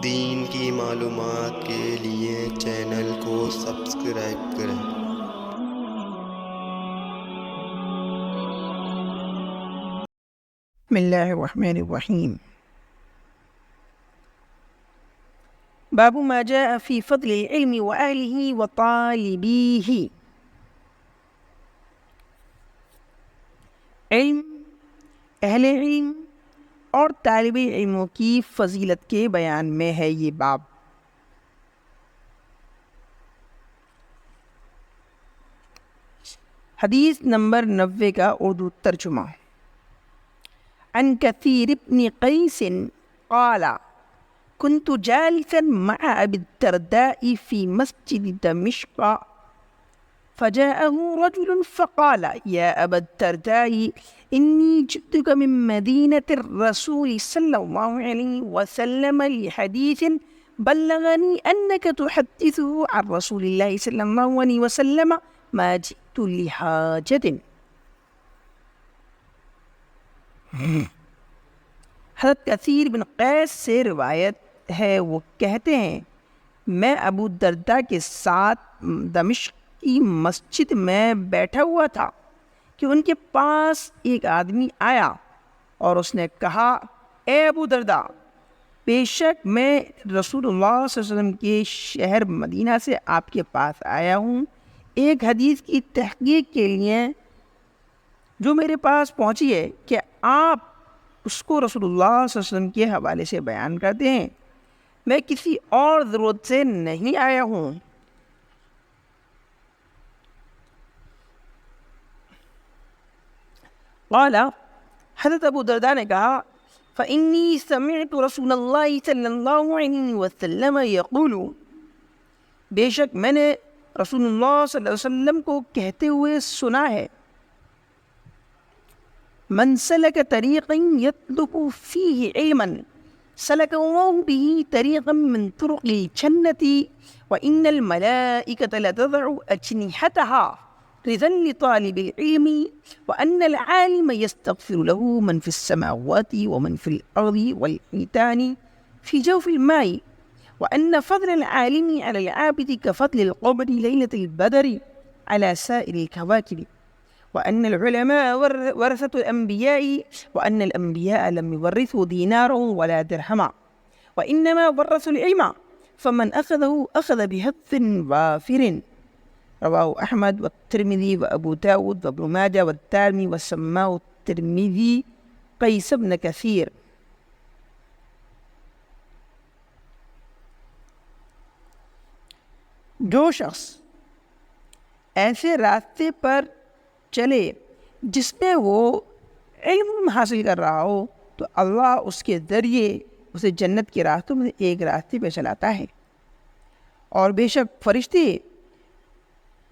دین کی معلومات کے لیے چینل کو سبسکرائب کریں۔ بسم اللہ الرحمن الرحیم۔ باب ما جاء فی فضل العلم وأهله وطالبیہ۔ علم، اہل علم اور طالب علموں کی فضیلت کے بیان میں ہے یہ باب۔ حدیث نمبر 90 کا اردو ترجمہ۔ عن كثير بن قيس قال كنت جالسا مع أبي الدرداء في مسجد دمشق فجاءه رجل فقال يا أبا الدرداء إني جئتك من مدينة الرسول صلى الله عليه وسلم لحديث بلغني أنك تحدثه عن رسول الله صلى الله عليه وسلم ما جئت لحاجة۔ حضرت کثیر بن قیس سے روایت ہے، وہ کہتے ہیں میں ابو الدرداء کے ساتھ دمشق کی مسجد میں بیٹھا ہوا تھا کہ ان کے پاس ایک آدمی آیا اور اس نے کہا اے ابو الدرداء، بے شک میں رسول اللہ صلی اللہ علیہ وسلم کے شہر مدینہ سے آپ کے پاس آیا ہوں ایک حدیث کی تحقیق کے لیے جو میرے پاس پہنچی ہے کہ آپ اس کو رسول اللہ صلی اللہ علیہ وسلم کے حوالے سے بیان کرتے ہیں، میں کسی اور ضرورت سے نہیں آیا ہوں۔ قال، حضرت ابو درداء نے کہا فإنی سمعت رسول اللہ صلی اللہ علیہ وسلم یقول، بے شک میں نے رسول اللہ صلی اللہ علیہ وسلم کو کہتے ہوئے سنا ہے من سلک طریقا یطلب فیہ علما سلک اللہ به طریقا من طرق الجنة وإن الملائکة لتضع أجنحتها رضا لطالب العلم وأن العالم يستغفر له من في السماوات ومن في الأرض والحيتان في جوف الماء وأن فضل العالم على العابد كفضل القمر ليلة البدر على سائر الكواكب وأن العلماء ورثة الأنبياء وأن الأنبياء لم يورثوا دينارا ولا درهما وإنما ورثوا العلم فمن أخذه أخذ بحظ وافر، رواه أحمد والترمذي وأبو داود وابن ماجه والدارمي وسماه الترمذي قيس بن كثير۔ جو شخص ایسے راستے پر چلے جس میں وہ علم حاصل کر رہا ہو تو اللہ اس کے ذریعے اسے جنت کے راستوں میں ایک راستے پہ چلاتا ہے، اور بے شک فرشتے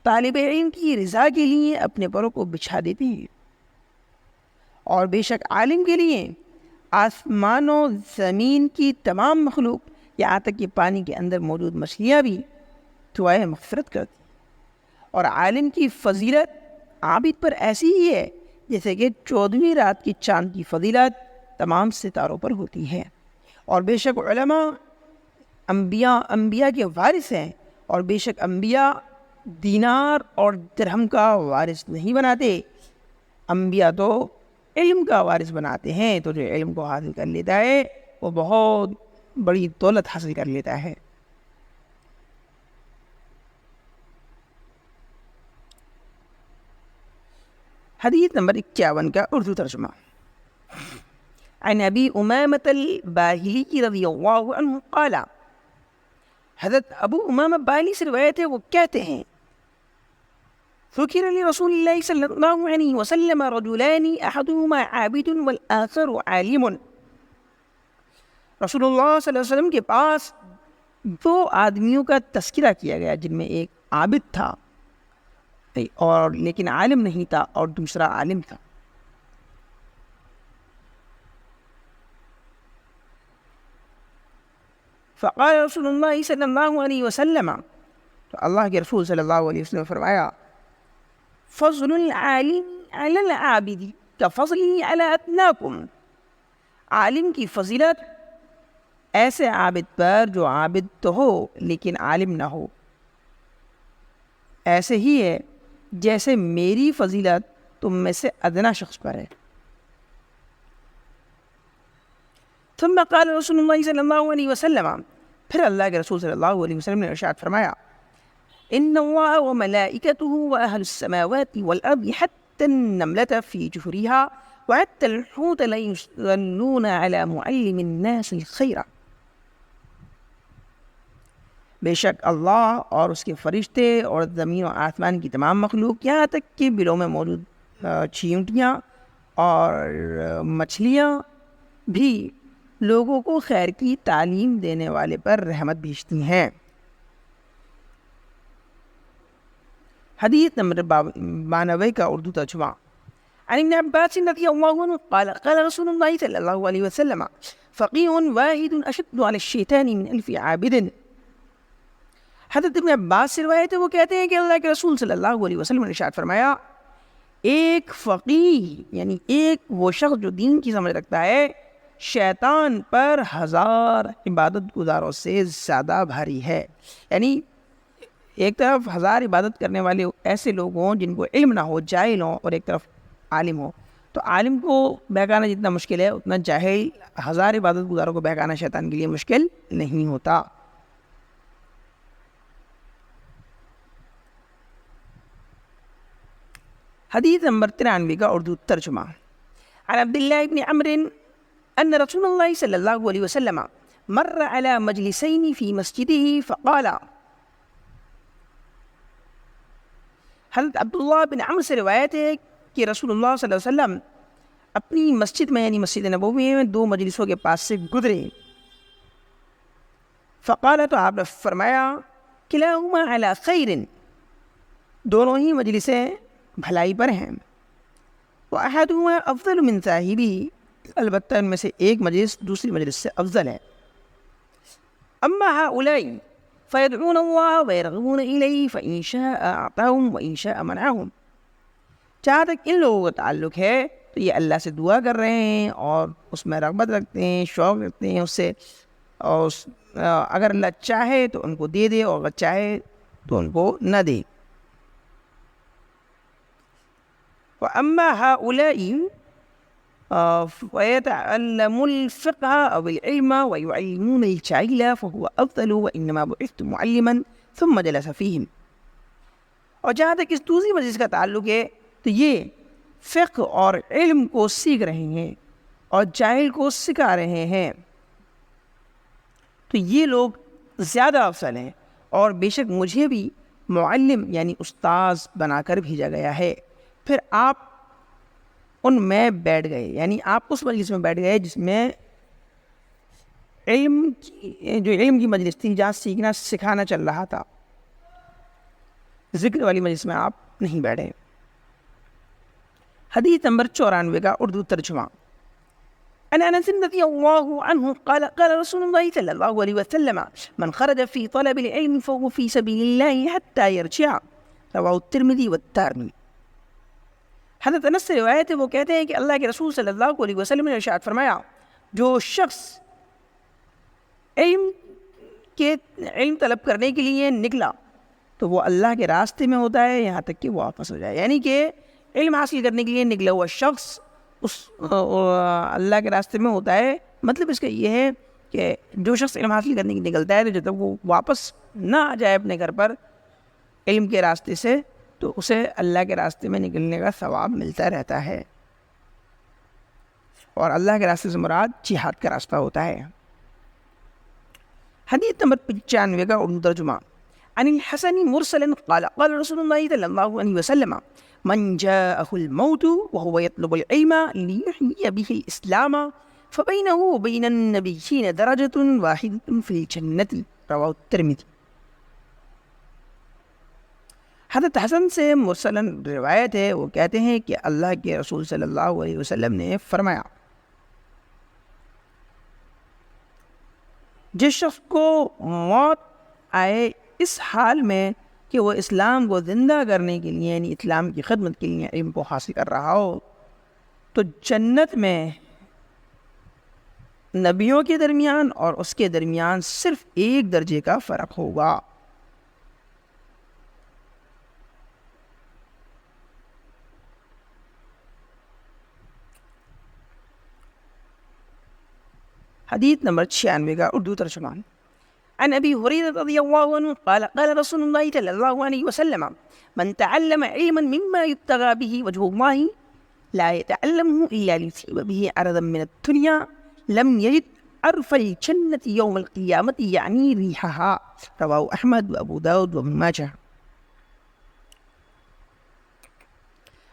طالب علم کی رضا کے لیے اپنے پروں کو بچھا دیتے ہیں، اور بے شک عالم کے لیے آسمان و زمین کی تمام مخلوق یہاں تک کہ پانی کے اندر موجود مچھلیاں بھی دعائیں مغفرت کرتی ہیں۔ اور عالم کی فضیلت عابد پر ایسی ہی ہے جیسے کہ 14ویں رات کی چاند کی فضیلت تمام ستاروں پر ہوتی ہے، اور بے شک علماء انبیاء کے وارث ہیں، اور بے شک انبیاء دینار اور درہم کا وارث نہیں بناتے، انبیاء تو علم کا وارث بناتے ہیں، تو جو علم کو حاصل کر لیتا ہے وہ بہت بڑی دولت حاصل کر لیتا ہے۔ حدیث نمبر 51 کا اردو ترجمہ۔ عن ابی امامۃ الباہلی رضی اللہ عنہ قال، حضرت ابو امامہ باہلی سے روایت ہے، وہ کہتے ہیں ذکر لرسول اللہ صلی اللہ علیہ وسلم رجلان احدهما عابد والآخر عالم، رسول اللہ صلی اللہ علیہ وسلم کے پاس دو آدمیوں کا تذکرہ کیا گیا جن میں ایک عابد تھا اور لیکن عالم نہیں تھا، اور دوسرا عالم تھا۔ فقال رسول اللہ صلی اللہ علیہ وسلم، تو اللہ کے رسول صلی اللہ علیہ وسلم نے فرمایا فضل العالم علی العابد کفضلی علی اتناکم، عالم کی فضیلت ایسے عابد پر جو عابد تو ہو لیکن عالم نہ ہو، ایسے ہی ہے جیسے میری فضیلت تم میں سے ادنا شخص پر ہے۔ ثم قال رسول اللہ صلی اللہ علیہ وسلم، پھر اللہ کے رسول صلی اللہ علیہ وسلم نے ارشاد فرمایا، ان اللہ وملائکتہ واہل السماوات والارض حتى النملة في جحرها وحتى الحوت ليصلون على معلم الناس الخير، بے شک اللہ اور اس کے فرشتے اور زمین و آسمان کی تمام مخلوق، یہاں تک کہ بلوں میں موجود چیونٹیاں اور مچھلیاں بھی لوگوں کو خیر کی تعلیم دینے والے پر رحمت بھیجتی ہیں۔ حدیث نمبر 92 کا اردو ترجمہ۔ عن ابن عباس رضی اللہ عنہ قال قال رسول اللہ صلی اللہ علیہ وسلم فقیہ واحد اشد علی الشیطان من الف عابد۔ حضرت ابن عباس سے روایت ہے، وہ کہتے ہیں کہ اللہ کے رسول صلی اللہ علیہ وسلم نے ارشاد فرمایا، ایک فقیہ یعنی ایک وہ شخص جو دین کی سمجھ رکھتا ہے، شیطان پر 1000 عبادت گزاروں سے زیادہ بھاری ہے۔ یعنی ایک طرف 1000 عبادت کرنے والے ایسے لوگ ہوں جن کو علم نہ ہو، جاہل ہوں، اور ایک طرف عالم ہو، تو عالم کو بہکانا جتنا مشکل ہے اتنا جاہل 1000 عبادت گزاروں کو بہکانا شیطان کے لیے مشکل نہیں ہوتا۔ حدیث نمبر 93 کا اردو ترجمہ۔ عن عبداللہ ابن عمر ان رسول اللہ صلی اللہ علیہ وسلم مر على مجلسین فی مسجدہ فقال، حضرت عبداللہ بن عمر سے روایت ہے کہ رسول اللہ صلی اللہ علیہ وسلم اپنی مسجد میں یعنی مسجد نبوی میں 2 مجلسوں کے پاس سے گزرے، فقال، تو آپ نے فرمایا، کلاہما علی خیر، دونوں ہی مجلسیں بھلائی پر ہیں، وَأَحَدُهُمَا أَفْضَلُ مِنْ صَاحِبِهِ، البتہ ان میں سے ایک مجلس دوسری مجلس سے افضل ہے۔ اما هؤلاء فيدعون الله ويرغبون إليه فإن شاء أعطاهم وإن شاء منعهم، جہاں تک ان لوگوں کا تعلق ہے تو یہ اللہ سے دعا کر رہے ہیں اور اس میں رغبت رکھتے ہیں، شوق رکھتے ہیں اس سے، اور اگر اللہ چاہے تو ان کو دے دے اور اگر چاہے تو ان کو نہ دے۔ وَأَمَّا هَؤُلَاءِ وَيَتَعَلَّمُ الْفِقْهَ أَوْ الْعِلْمَ وَيُعَلِّمُونَ الْجَاهِلَ فَهُوَ أَفْضَلُ وَإِنَّمَا بُعِثْتُ مُعَلِّمًا ثُمَّ جَلَسَ فِيهِمْ۔ اور جہاں تک اس دوسری مجلس کا تعلق ہے تو یہ فقہ اور علم کو سیکھ رہے ہیں اور جاہل کو سکھا رہے ہیں، تو یہ لوگ زیادہ افضل ہیں، اور بے شک مجھے بھی معلم یعنی استاذ بنا کر بھیجا گیا ہے۔ پھر آپ ان میں بیٹھ گئے، یعنی آپ اس مجلس میں بیٹھ گئے جس میں علم کی مجلس تھی، جہاں سیکھنا سکھانا چل رہا تھا، ذکر والی مجلس میں آپ نہیں بیٹھے۔ حدیث نمبر 94 کا اردو ترجمہ۔ عن انس رضی اللہ عنہ قال قال رسول اللہ صلی اللہ علیہ وسلم من خرج فی طلب العلم فهو فی سبیل اللہ حتی یرجع، رواہ الترمذی والدارمی۔ حضرت انس سے روایت ہے، وہ کہتے ہیں کہ اللہ کے رسول صلی اللہ علیہ وسلم نے ارشاد فرمایا، جو شخص علم طلب کرنے کے لیے نکلا تو وہ اللہ کے راستے میں ہوتا ہے یہاں تک کہ وہ واپس ہو جائے، یعنی کہ علم حاصل کرنے کے لیے نکلا ہوا شخص اس اللہ کے راستے میں ہوتا ہے۔ مطلب اس کا یہ ہے کہ جو شخص علم حاصل کرنے کے لیے نکلتا ہے تو جب تک وہ واپس نہ آ جائے اپنے گھر پر علم کے راستے سے، تو اسے اللہ کے راستے میں نکلنے کا ثواب ملتا رہتا ہے، اور اللہ کے راستے سے مراد جہاد کا راستہ ہوتا ہے۔ حدیث نمبر 95 کا اردو ترجمہ۔ عن الحسن مرسلا قال قال رسول اللہ صلی اللہ علیہ وسلم من جاءه الموت وهو يطلب العلم ليحيي به الإسلام فبينه وبين النبيين درجة واحدة في الجنة، رواه الترمذي۔ حضرت حسن سے مرسلن روایت ہے، وہ کہتے ہیں کہ اللہ کے رسول صلی اللہ علیہ وسلم نے فرمایا، جس شخص کو موت آئے اس حال میں کہ وہ اسلام کو زندہ کرنے کے لیے یعنی اسلام کی خدمت کے لیے علم کو حاصل کر رہا ہو، تو جنت میں نبیوں کے درمیان اور اس کے درمیان صرف ایک درجے کا فرق ہوگا۔ حدیث نمبر 96 کا اردو ترجمہ۔ عن ابی ہریرہ رضی اللہ عنہ قال قال رسول اللہ صلی اللہ علیہ وسلم من تعلم علما مما يبتغى به وجه الله لا يتعلمه الا ليصيب به عرضا من الدنيا لم يجد عرف الجنة يوم القيامة يعني ريحها، رواه احمد وابو داود وابن ماجہ۔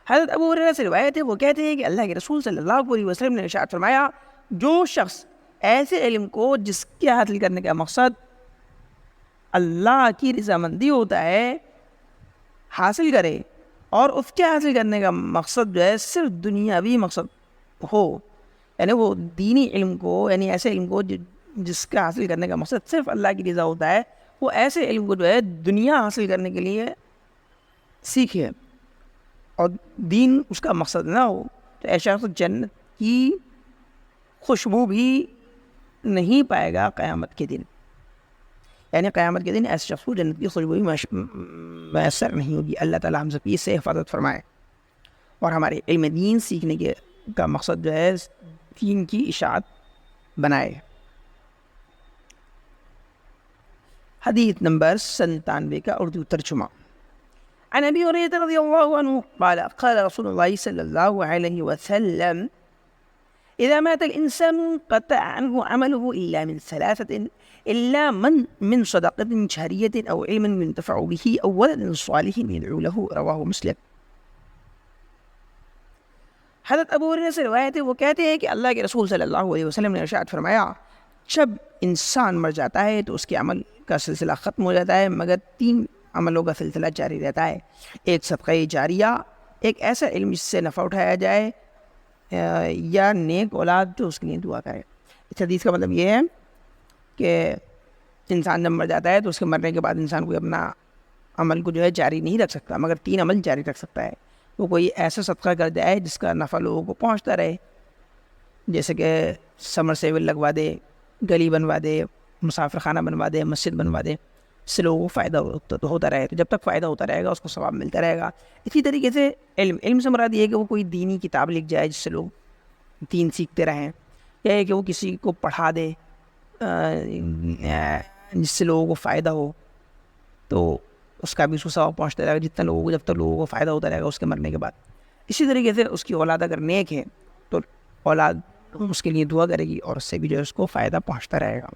حضرت ابو ہریرہ سے روایت ہے، وہ کہتے ہیں کہ اللہ کے رسول صلی اللہ علیہ وسلم نے ارشاد فرمایا، جو شخص ایسے علم کو جس کے حاصل کرنے کا مقصد اللہ کی رضامندی ہوتا ہے حاصل کرے، اور اس کے حاصل کرنے کا مقصد جو ہے صرف دنیاوی مقصد ہو، یعنی وہ دینی علم کو، یعنی ایسے علم کو جس کا حاصل کرنے کا مقصد صرف اللہ کی رضا ہوتا ہے، وہ ایسے علم کو جو ہے دنیا حاصل کرنے کے لیے سیکھے اور دین اس کا مقصد نہ ہو، تو ایسا شخص جنت کی خوشبو بھی نہیں پائے گا قیامت کے دن، یعنی قیامت کے دن ایسے شخص کو جنت کی خوشبو میسر نہیں ہوگی۔ اللہ تعالیٰ ہم سب کی اس سے حفاظت فرمائے اور ہمارے علم دین سیکھنے کا مقصد جو ہے دین کی اشاعت بنائے۔ حدیث نمبر 97 کا اردو ترجمہ۔ عن ابی ہریرہ رضی اللہ عنہ قال قال رسول اللہ صلی اللہ علیہ وسلم إذا مات الإنسان قطع عنه عمله إلا من ثلاثة إلا من صدقة جارية أو علم ينتفع به أو ولد صالح يدعو له، رواه مسلم۔ حضرت ابو ہریرہ سے روایت ہے، وہ کہتے ہیں کہ اللہ کے رسول صلی اللہ علیہ وسلم نے ارشاد فرمایا، جب انسان مر جاتا ہے تو اس کے عمل کا سلسلہ ختم ہو جاتا ہے مگر 3 عملوں کا سلسلہ جاری رہتا ہے، ایک صدقہ جاریہ، ایک ایسا علم جس سے نفع اٹھایا جائے، یا نیک اولاد جو اس کے لیے دعا کرے۔ اس حدیث کا مطلب یہ ہے کہ انسان جب مر جاتا ہے تو اس کے مرنے کے بعد انسان کوئی اپنا عمل کو جو ہے جاری نہیں رکھ سکتا مگر 3 عمل جاری رکھ سکتا ہے۔ وہ کوئی ایسا صدقہ کر جائے جس کا نفع لوگوں کو پہنچتا رہے، جیسے کہ سمر سیول لگوا دے، گلی بنوا دے، مسافر خانہ بنوا دے، مسجد بنوا دے، اس سے لوگوں کو فائدہ ہوتا رہے، تو جب تک فائدہ ہوتا رہے گا اس کو ثواب ملتا رہے گا۔ اسی طریقے سے علم سے مراد یہ ہے کہ وہ کوئی دینی کتاب لکھ جائے جس سے لوگ دین سیکھتے رہیں، یا یہ کہ وہ کسی کو پڑھا دے جس سے لوگوں کو فائدہ ہو، تو اس کا بھی اس کو ثواب پہنچتا رہے گا جتنا لوگوں کو، جب تک لوگوں کو فائدہ ہوتا رہے گا اس کے مرنے کے بعد۔ اسی طریقے سے اس کی اولاد اگر نیک ہے تو اولاد اس کے لیے دعا کرے گی اور اس سے بھی جو ہے اس کو فائدہ پہنچتا رہے گا۔